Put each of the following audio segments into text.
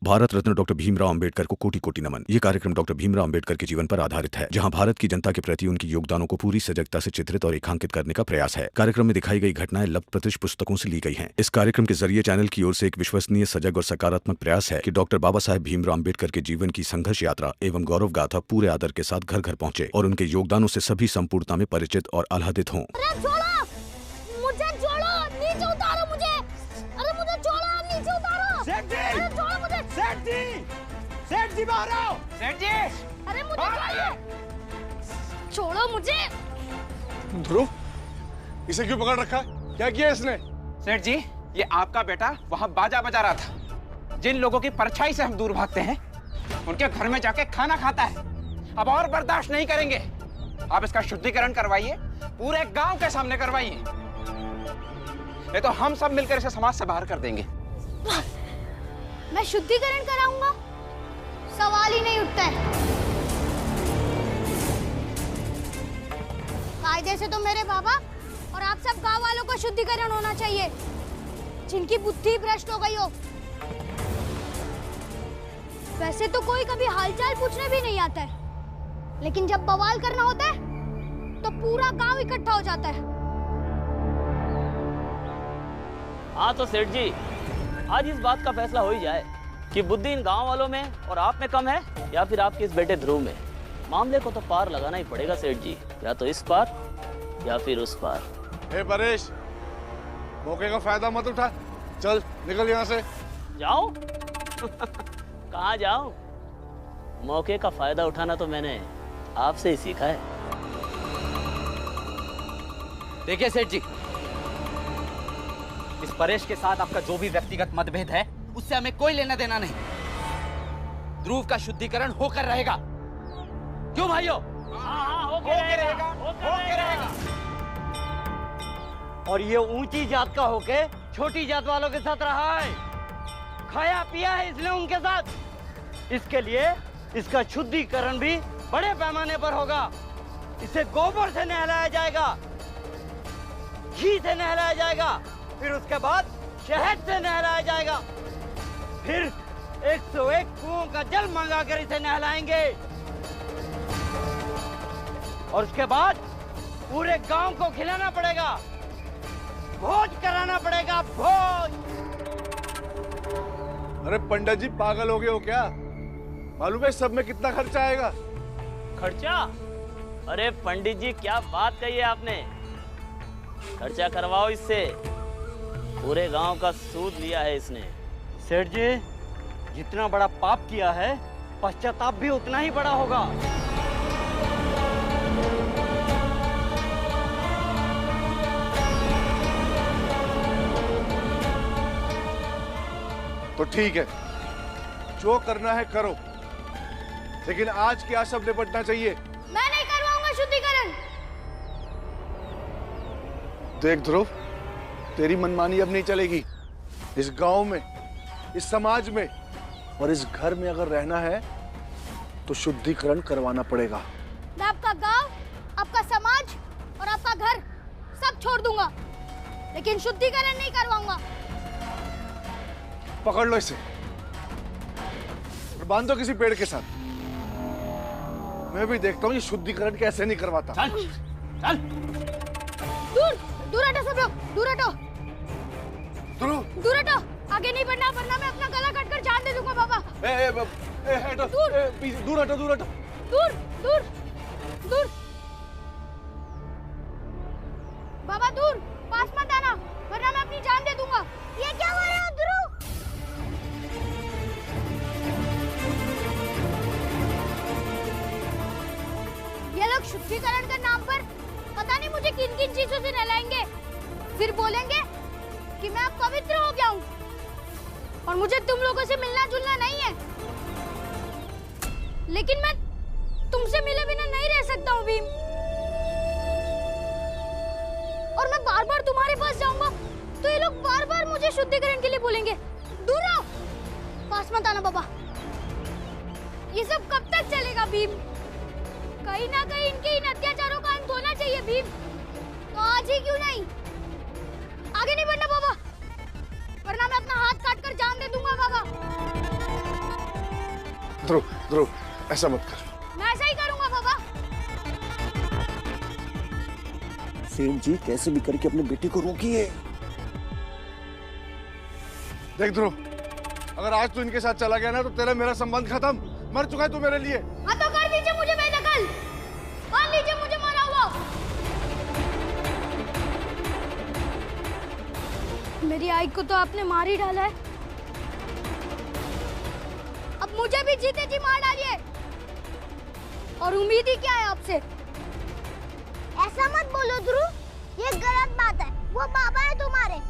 Bharat Ratna doctor Bhimrao Ambedkar को कोटि कोटि नमन। ये कार्यक्रम डॉक्टर भीमराव अंबेडकर के जीवन पर आधारित है, जहां भारत की जनता के प्रति उनके योगदानों को पूरी सजगता से चित्रित और रेखांकित करने का प्रयास है। कार्यक्रम में दिखाई गई घटनाएं लब्ध प्रतिष्ठ पुस्तकों से ली गई हैं। इस कार्यक्रम के जरिए चैनल की ओर से एक विश्वसनीय, सजग और सकारात्मक प्रयास है कि डॉक्टर बाबा साहेब भीमराव अंबेडकर के जीवन की संघर्ष यात्रा एवं गौरव गाथा पूरे आदर के साथ घर घर पहुंचे और उनके योगदानों से सभी संपूर्णता में परिचित और आह्लादित हों। सेठ जी बाहर आओ। सेठ जी, अरे मुझे छोड़ो मुझे। ध्रुव, इसे क्यों पकड़ रखा है? क्या किया इसने? सेठ जी, ये आपका बेटा वहाँ बाजा बजा रहा था। जिन लोगों की परछाई से हम दूर भागते हैं, उनके घर में जाके खाना खाता है। अब और बर्दाश्त नहीं करेंगे। आप इसका शुद्धिकरण करवाइए, पूरे गांव के सामने करवाइए। नहीं तो हम सब मिलकर इसे समाज से बाहर कर देंगे। मैं शुद्धिकरण कराऊंगा? सवाल ही नहीं उठता है। कायदे से तो मेरे बाबा और आप सब गांव वालों को शुद्धिकरण होना चाहिए, जिनकी बुद्धि भ्रष्ट हो गई हो। वैसे तो कोई कभी हालचाल पूछने भी नहीं आता है, लेकिन जब बवाल करना होता है तो पूरा गांव इकट्ठा हो जाता है। हाँ तो सेठ जी, आज इस बात का फैसला हो ही जाए कि बुद्धि इन गांव वालों में और आप में कम है या फिर आपके इस बेटे ध्रुव में। मामले को तो पार लगाना ही पड़ेगा सेठ जी, या तो इस पार या फिर उस पार। हे परेश, मौके का फायदा मत उठा, चल निकल यहाँ से। जाओ? कहाँ जाऊं? मौके का फायदा उठाना तो मैंने आपसे ही सीखा है। देखिए सेठ जी, इस परेश के साथ आपका जो भी व्यक्तिगत मतभेद है, उससे हमें कोई लेना देना नहीं। ध्रुव का शुद्धिकरण होकर रहेगा। क्यों भाइयों? हाँ, होके रहेगा। और ये ऊंची जात का होके छोटी जात वालों के साथ रहा है, खाया पिया है इसने उनके साथ। इसके लिए इसका शुद्धिकरण भी बड़े पैमाने पर होगा। इसे गोबर से नहलाया जाएगा, घी से नहलाया जाएगा, फिर उसके बाद शहद से नहलाया जाएगा, फिर 101 कुओं का जल मंगाकर इसे नहलाएंगे और उसके बाद पूरे गांव को खिलाना पड़ेगा, भोज कराना पड़ेगा, भोज। अरे पंडित जी, पागल हो गए हो क्या? मालूम है सब में कितना खर्चा आएगा? खर्चा? अरे पंडित जी, क्या बात कही है आपने। खर्चा करवाओ इससे, पूरे गांव का सूद लिया है इसने। सेठ जी, जितना बड़ा पाप किया है, पश्चाताप भी उतना ही बड़ा होगा। तो ठीक है, जो करना है करो, लेकिन आज क्या सब निपटना चाहिए। मैं नहीं करवाऊंगा शुद्धिकरण। देख ध्रुव, तेरी मनमानी अब नहीं चलेगी। इस गांव में, इस समाज में और इस घर में अगर रहना है तो शुद्धिकरण करवाना पड़ेगा। मैं आपका गांव, आपका समाज और आपका घर सब छोड़ दूंगा, लेकिन शुद्धिकरण नहीं करवाऊंगा। पकड़ लो इसे और बांध दो किसी पेड़ के साथ। मैं भी देखता हूँ ये शुद्धिकरण कैसे नहीं करवाता। चल, चल। दूर दूर हटो सब लोग, दूर हटो। ध्रुव, दूर हटो, आगे नहीं बढ़ना, वरना मैं अपना गला काटकर जान दे दूंगा बाबा। हटो, दूर हटो, दूर हटो। दूर दूर दूर बाबा, दूर, पास मत आना, वरना मैं अपनी जान दे दूंगा। ये क्या हो रहा है ध्रुव? ये लोग शुद्धिकरण के नाम पर पता नहीं मुझे किन किन चीजों से नहलाएंगे, फिर बोलेंगे कि मैं अब पवित्र हो गया हूँ और मुझे तुम लोगों से मिलना जुलना नहीं है। लेकिन मैं तुमसे मिले बिना नहीं रह सकता हूँ भीम, और मैं बार बार तुम्हारे पास जाऊंगा तो ये लोग बार बार मुझे शुद्धिकरण के लिए बोलेंगे। दूर रहो, पास मत आना बाबा। ये सब कब तक चलेगा भीम? कहीं ना कहीं इनके इन अत्याचारों का अंत होना चाहिए भीम। तो आज ही क्यों नहीं? आगे नहीं बढ़ना बाबा, वरना मैं अपना हाथ काट कर जान दे दूंगा बाबा। ध्रुव ध्रुव ऐसा मत कर। मैं ऐसा ही करूंगा बाबा। सेठ जी कैसे भी करके अपने बेटे को रोकिए। देख ध्रुव, अगर आज तू इनके साथ चला गया ना तो तेरा मेरा संबंध खत्म। मर चुका है तू मेरे लिए। हाँ तो कर दीजिए मुझे बेदखल, मान लीजिए मुझे मरा हुआ। मेरी आई को तो आपने मार ही डाला है, अब मुझे भी जीते जी मार डालिए। और उम्मीद ही क्या है आपसे? ऐसा मत बोलो ध्रुव, ये गलत बात है। वो बाबा है तुम्हारे।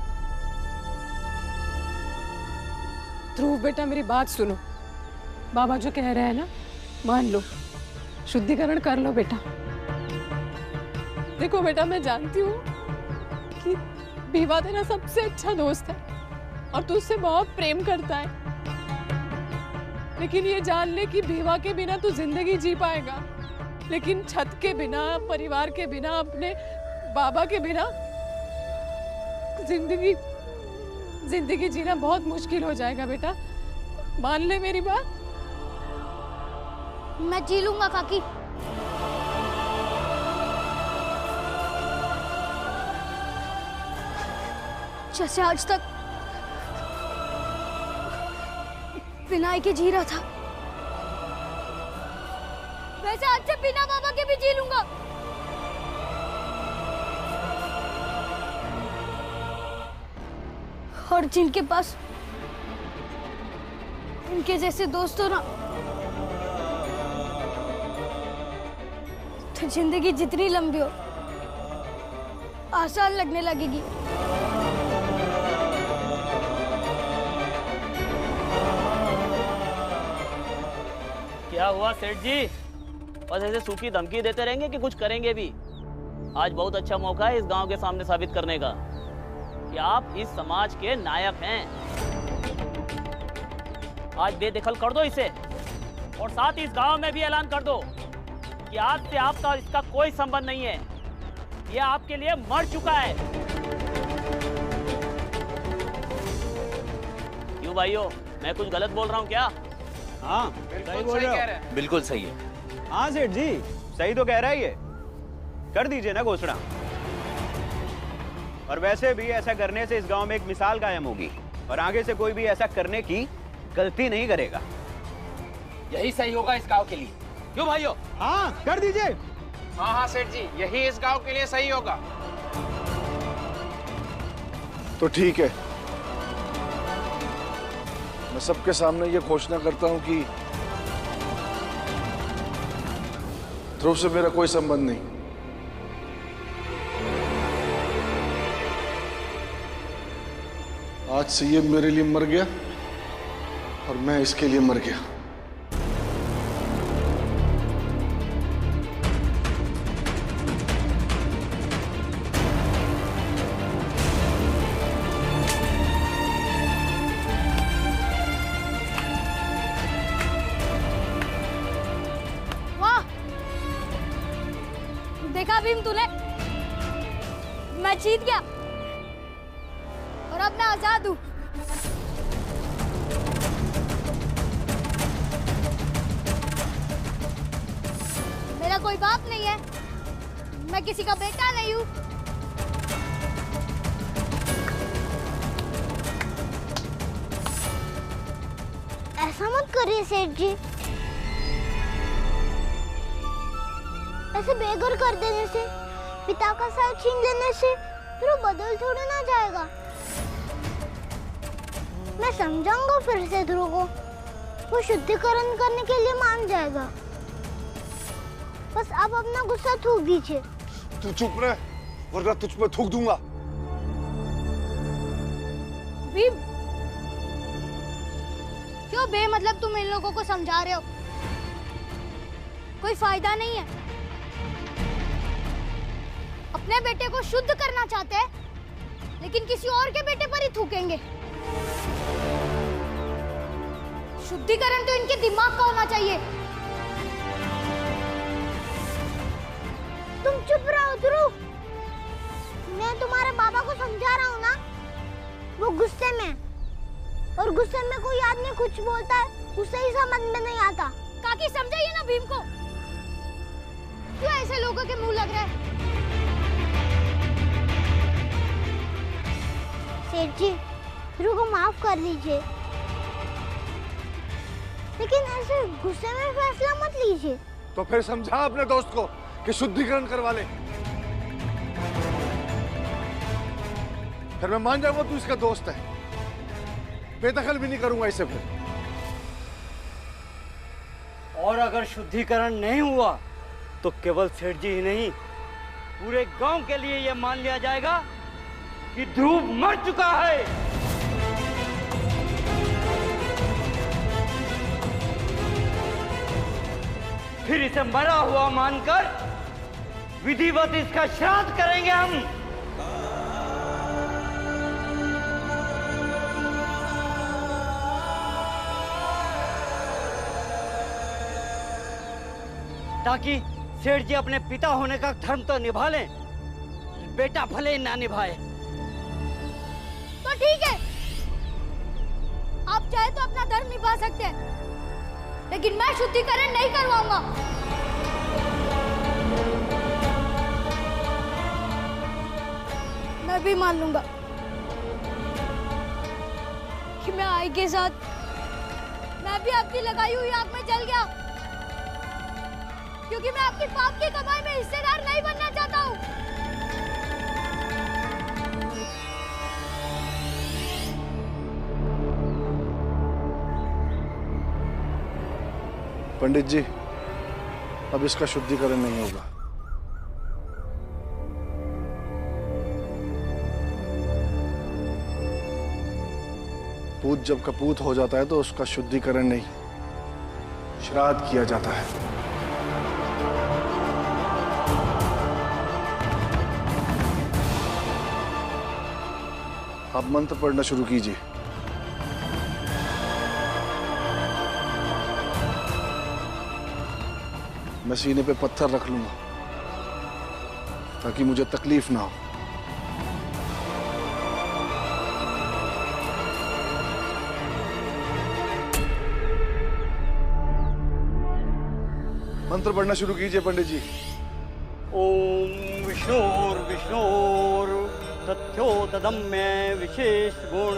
ध्रुव बेटा मेरी बात सुनो, बाबा जो कह रहे हैं ना मान लो, शुद्धिकरण कर लो बेटा। देखो बेटा मैं जानती हूँ कि भीवा तेरा सबसे अच्छा दोस्त है और तू उससे बहुत प्रेम करता है, लेकिन ये जान ले कि भीवा के बिना तू जिंदगी जी पाएगा, लेकिन छत के बिना, परिवार के बिना, अपने बाबा के बिना जिंदगी जीना बहुत मुश्किल हो जाएगा बेटा। मान ले मेरी बात। मैं जी लूंगा काकी। जैसे आज तक बिना के जी रहा था, वैसे आज से बिना बाबा के भी जी लूंगा। और जिनके पास इनके जैसे दोस्त हो ना, तो जिंदगी जितनी लंबी हो आसान लगने लगेगी। क्या हुआ सेठ जी, बस ऐसे सूखी धमकी देते रहेंगे कि कुछ करेंगे भी? आज बहुत अच्छा मौका है इस गांव के सामने साबित करने का कि आप इस समाज के नायक हैं। आज बेदखल कर दो इसे, और साथ ही इस गांव में भी ऐलान कर दो कि आज से आपका और इसका कोई संबंध नहीं है। ये आपके लिए मर चुका है। क्यों भाइयों, मैं कुछ गलत बोल रहा हूँ क्या? हाँ सही बोल रहे हो। बिल्कुल सही है। हाँ सेठ जी सही तो कह रहा है ये। कर दीजिए ना घोषणा। और वैसे भी ऐसा करने से इस गांव में एक मिसाल कायम होगी और आगे से कोई भी ऐसा करने की गलती नहीं करेगा। यही सही होगा इस गांव के लिए। क्यों भाइयों? हाँ कर दीजिए। हाँ हाँ सेठ जी, यही इस गांव के लिए सही होगा। तो ठीक है, मैं सबके सामने ये घोषणा करता हूं कि ध्रुव से मेरा कोई संबंध नहीं। आज से ये मेरे लिए मर गया और मैं इसके लिए मर गया। वाह, देखा भीम तूने, मैं जीत गया और अब मैं आजाद हूँ। मेरा कोई बाप नहीं है, मैं किसी का बेटा नहीं हूँ। ऐसा मत करिए सेठ जी, ऐसे बेघर कर देने से, पिता का साथ छीन लेने से ध्रुव बदल थोड़ी ना जाएगा। मैं समझाऊंगा फिर से ध्रुव को, वो शुद्धिकरण करने के लिए मान जाएगा। बस आप अपना गुस्सा थूक दीजिए। तू चुप रह वरना तुझ पे थूक दूंगा। भीम, क्यों बेमतलब तुम इन लोगों को समझा रहे हो? कोई फायदा नहीं है। अपने बेटे को शुद्ध करना चाहते हैं, लेकिन किसी और के बेटे पर ही थूकेंगे। शुद्धिकरण तो इनके दिमाग का होना चाहिए। तुम चुप रहो ध्रुव, मैं तुम्हारे बाबा को समझा रहा हूँ ना, वो गुस्से में। और गुस्से में कोई आदमी कुछ बोलता है उसे ही समझ में नहीं आता। काकी समझाइए ना भीम को, क्यों ऐसे लोगों के मुंह लग रहा है? सेठ जी, ध्रुव को माफ कर दीजिए, लेकिन ऐसे गुस्से में फैसला मत लीजिए। तो फिर समझा अपने दोस्त को कि शुद्धिकरण करवा ले। फिर मैं मान जाऊंगा तू इसका दोस्त है, बेदखल भी नहीं करूंगा इसे फिर। और अगर शुद्धिकरण नहीं हुआ तो केवल सेठ जी ही नहीं, पूरे गांव के लिए यह मान लिया जाएगा कि ध्रुव मर चुका है। फिर इसे मरा हुआ मानकर विधिवत इसका श्राद्ध करेंगे हम। ताकि सेठ जी अपने पिता होने का धर्म तो निभा लें, बेटा भले ना निभाए। तो ठीक है, आप चाहे तो अपना धर्म निभा सकते हैं, लेकिन मैं शुद्धिकरण नहीं करवाऊंगा। मैं भी मान लूंगा कि मैं आई के साथ मैं भी आपकी लगाई हुई आग में जल गया, क्योंकि मैं आपकी पाप की कमाई में हिस्सेदार नहीं बनना चाहता हूँ। पंडित जी, अब इसका शुद्धिकरण नहीं होगा। पूत जब कपूत हो जाता है तो उसका शुद्धिकरण नहीं, श्राद्ध किया जाता है। आप मंत्र पढ़ना शुरू कीजिए। मैं सीने पे पत्थर रख लूंगा ताकि मुझे तकलीफ ना हो। मंत्र पढ़ना शुरू कीजिए पंडित जी। ओम विष्णुर विष्णुर तथ्यो तदम्य विशेष गुण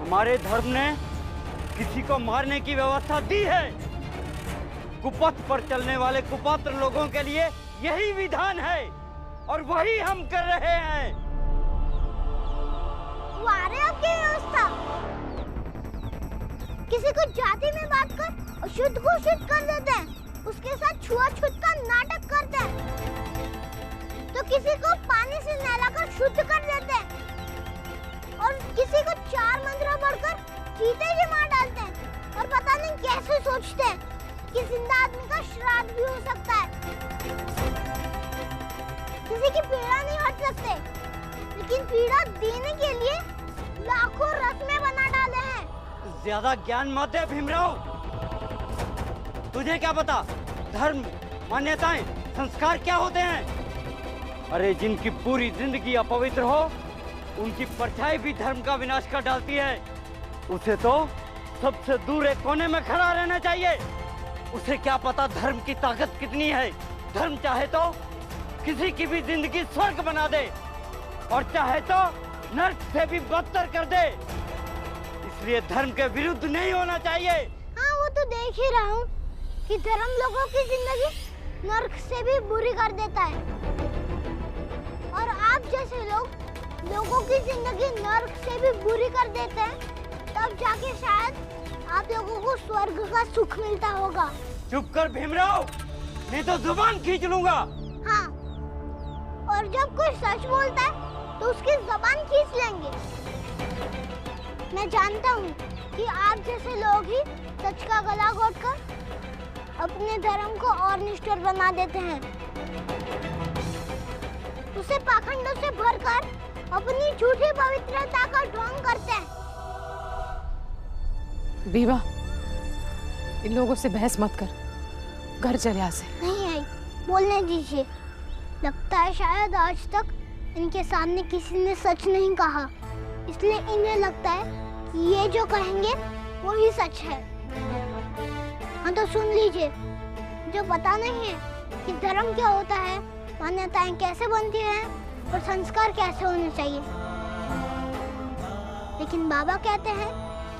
हमारे धर्म ने किसी को मारने की व्यवस्था दी है। कुपथ पर चलने वाले कुपात्र लोगों के लिए यही विधान है और वही हम कर रहे हैं। आपकी व्यवस्था किसी को जाति में बात कर और शुद्ध को शुद्ध कर देते हैं, उसके साथ छुआछूत का नाटक करते हैं, तो किसी को पानी से नहलाकर शुद्ध कर देते हैं और किसी को 4 मंत्र पढ़कर चीते ही मार डालते हैं और पता नहीं कैसे सोचते हैं कि जिंदा आदमी का श्राद्ध भी हो सकता है। किसी की पीड़ा नहीं हट सकते, लेकिन पीड़ा देने के लिए लाखों रस्में बना डाले हैं। ज्यादा ज्ञान मत दे भीमराव। तुझे क्या पता धर्म, मान्यताएं, संस्कार क्या होते हैं? अरे जिनकी पूरी जिंदगी अपवित्र हो, उनकी परछाई भी धर्म का विनाश कर डालती है। उसे तो सबसे दूर एक कोने में खड़ा रहना चाहिए। उसे क्या पता धर्म की ताकत कितनी है। धर्म चाहे तो किसी की भी जिंदगी स्वर्ग बना दे और चाहे तो नर्क से भी बदतर कर दे। इसलिए धर्म के विरुद्ध नहीं होना चाहिए। हाँ, वो तो देख ही रहा हूँ कि धर्म लोगों की जिंदगी नर्क से भी बुरी कर देता है, और आप जैसे लोग लोगों की जिंदगी नर्क से भी बुरी कर देते हैं, तब जाके शायद आप लोगों को स्वर्ग का सुख मिलता होगा। चुप कर भीमराव, नहीं तो जुबान खींच लूंगा। हाँ, और जब कोई सच बोलता है तो उसकी जबान खींच लेंगे। मैं जानता हूँ कि आप जैसे लोग ही सच का गला घोटकर अपने धर्म को और निष्ठुर बना देते हैं, उसे पाखंडों से भरकर अपनी झूठी पवित्रता का ढोंग करते हैं। बीबा, इन लोगों से बहस मत कर, घर चले यहाँ से। नहीं आई, बोलने दीजिए। लगता है शायद आज तक इनके सामने किसी ने सच नहीं कहा, इसलिए इन्हें लगता है कि ये जो कहेंगे वो ही सच है। हाँ तो सुन लीजिए, जो पता नहीं है कि धर्म क्या होता है, मान्यताएं कैसे बनती हैं और संस्कार कैसे होने चाहिए, लेकिन बाबा कहते हैं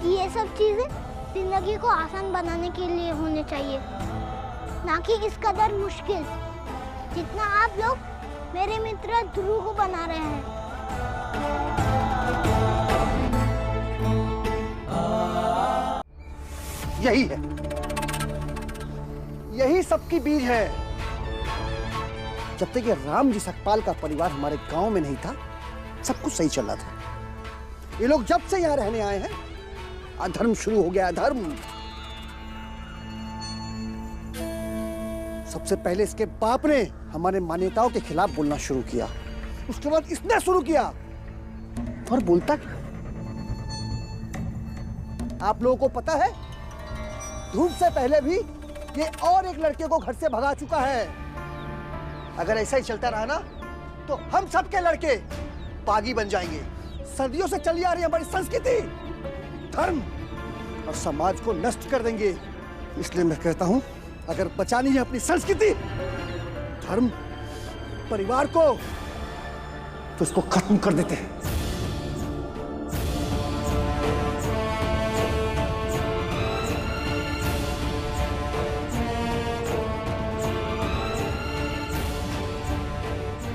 कि ये सब चीजें जिंदगी को आसान बनाने के लिए होने चाहिए, ना कि इस कदर मुश्किल जितना आप लोग मेरे मित्र ध्रुव को बना रहे हैं। यही है, यही सबकी बीज है। जब तक ये राम जी सकपाल का परिवार हमारे गांव में नहीं था, सब कुछ सही चल रहा था। ये लोग जब से यहाँ रहने आए हैं, अधर्म शुरू हो गया। अधर्म सबसे पहले इसके बाप ने हमारे मान्यताओं के खिलाफ बोलना शुरू किया, उसके बाद इसने शुरू किया। और बोलता क्या? आप लोगों को पता है, ध्रुव से पहले भी ये और एक लड़के को घर से भगा चुका है। अगर ऐसा ही चलता रहा ना, तो हम सब के लड़के बागी बन जाएंगे। सदियों से चली आ रही हमारी संस्कृति, धर्म और समाज को नष्ट कर देंगे। इसलिए मैं कहता हूं, अगर बचानी है अपनी संस्कृति, धर्म, परिवार को, तो इसको खत्म कर देते हैं।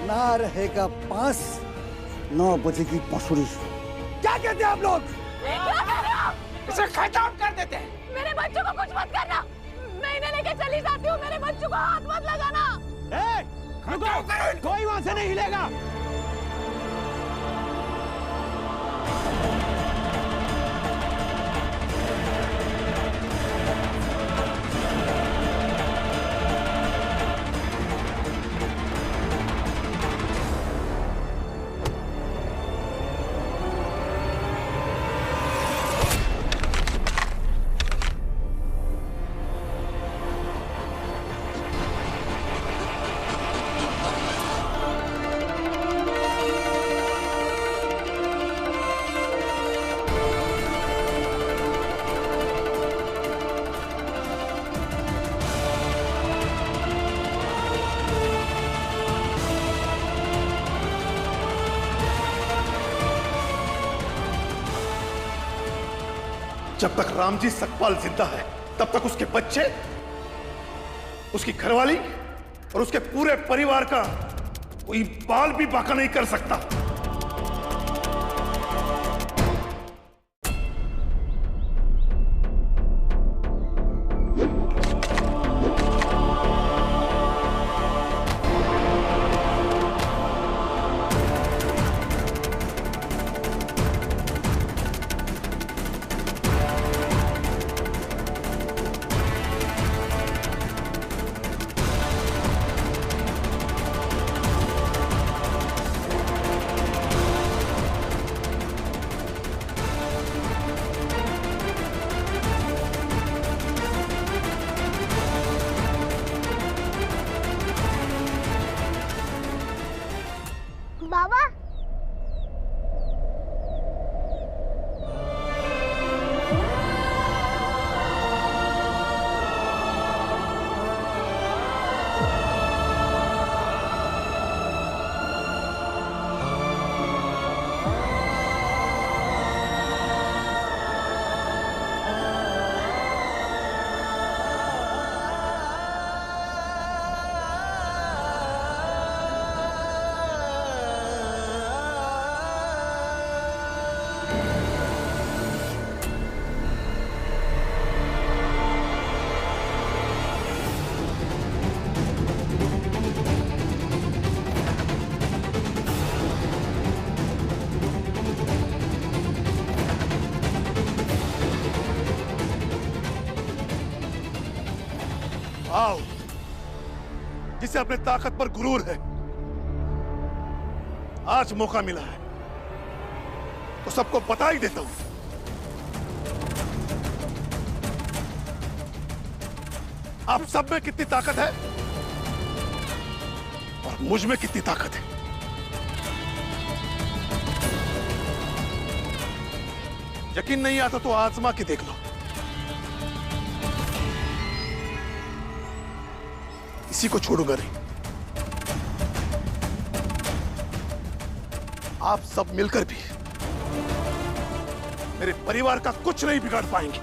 ना रहेगा बांस, 9 बजे की बांसुरी। क्या कहते हैं आप लोग? इसे खत्म कर देते हैं। मेरे बच्चों को कुछ मत करना, मैं इन्हें लेके चली जाती हूँ। मेरे बच्चों को हाथ मत लगाना। कोई वहां से नहीं हिलेगा। जब तक रामजी सकपाल जिंदा है, तब तक उसके बच्चे, उसकी घरवाली और उसके पूरे परिवार का कोई बाल भी बाका नहीं कर सकता। आओ, जिसे अपने ताकत पर गुरूर है, आज मौका मिला है तो सबको बता ही देता हूं। आप सब में कितनी ताकत है और मुझ में कितनी ताकत है। यकीन नहीं आता तो आजमा के देख लो। इसी को छोड़ूंगा नहीं। आप सब मिलकर भी मेरे परिवार का कुछ नहीं बिगाड़ पाएंगे।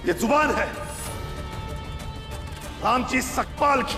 ये जुबान है रामजी सकपाल की,